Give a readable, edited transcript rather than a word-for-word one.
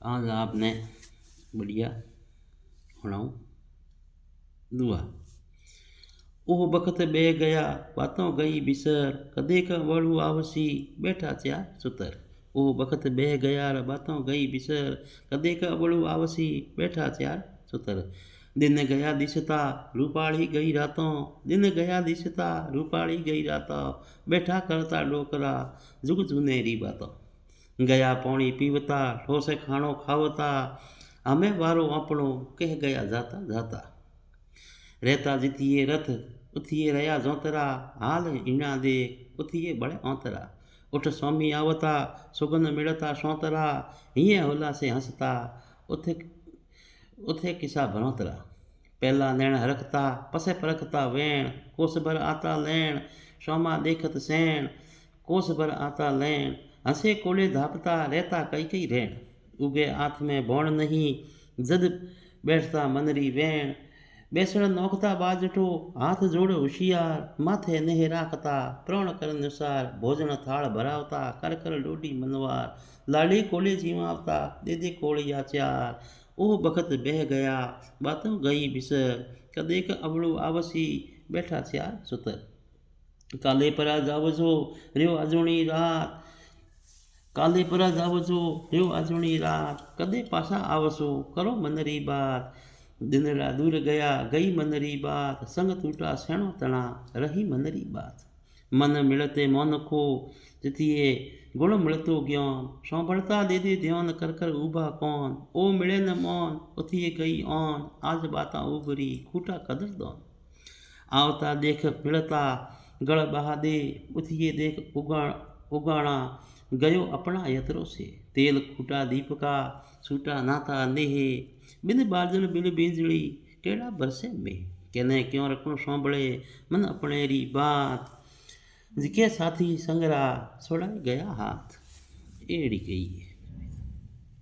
आज आपने बढ़िया सुनाऊं दुआ। ओह बखत बह गया बातों गई बिसर, कदे का वड़ू आवसी बैठा चार सुतर। ओह बखत बह गया बातों गई बिसर, कदे का वड़ू आवसी बैठा चार सुतर। दिन गया दिसता रूपाली गई रातों, दिन गया दिसता रूपाली गई रातों, बैठा करता डोकरा जुग जुनेरी बातों। गया पानी पीवता ठोसे खाणो खावता, हमें वारो अपनो कह गया जाता जाता। रहता जितिए रथ उथिए रया जोतरा, हाल ईणा देख उथिए बड़े औतरा। उठ स्वामी आवता सुगंध मिलता सौतरा, हिये होला से हंसता उथे उथे किसा भरोतरा। पहला नैण हरखता पसे परखता वैण, कोस भर आता लैण स्वामा देखत सैण, कोस भर आता लैण हंसे कोले धापता रहता कई कई रैण। उगे हाथ में भौण नहीं जद बैठता मनरी वैण, बेसण नोखता बाजटो हाथ जोड़ होशियार, माथे नेह राखता प्रण कर अनुसार। भोजन थाल भरावता कर कर डोडी मनवार, लाड़ी कोले जीवावता दे दे कोलिया चार। ओह बखत बह गया बातों गई बिसर, कदेक अवड़ू आवसी बैठा चार सुतर। काले परा जावजो रियो अजोणी रात, काले परा जावजो रियो अजोणी रात, कदे पासा आवसो करो मनरी बात। दिन रा दूर गया गई मनरी बात, संग टूटा सैणो तना रही मनरी बात। मन मिलते मौन खो तिथिए गुण मिलतो ज्ञान, सांभळता दे दे ध्यान कर कर ऊभा कौन। ओ मिले न मौन उथिए गई ऑन, आज बाता उभरी खूटा कदर दौन। आवता देख मिलता गड़ बहा दे, उथिए देख उगाणा गयो अपना यत्रो से। तेल खूटा दीपका सूटा नाता नेहे, बिन बाजन बिन बीजली केड़ा बरसे में। कहने क्यों रखूं सांभळे मन अपने री बात, जिके साथी संगरा छोड़ा गया हाथ। एड़ी कही है।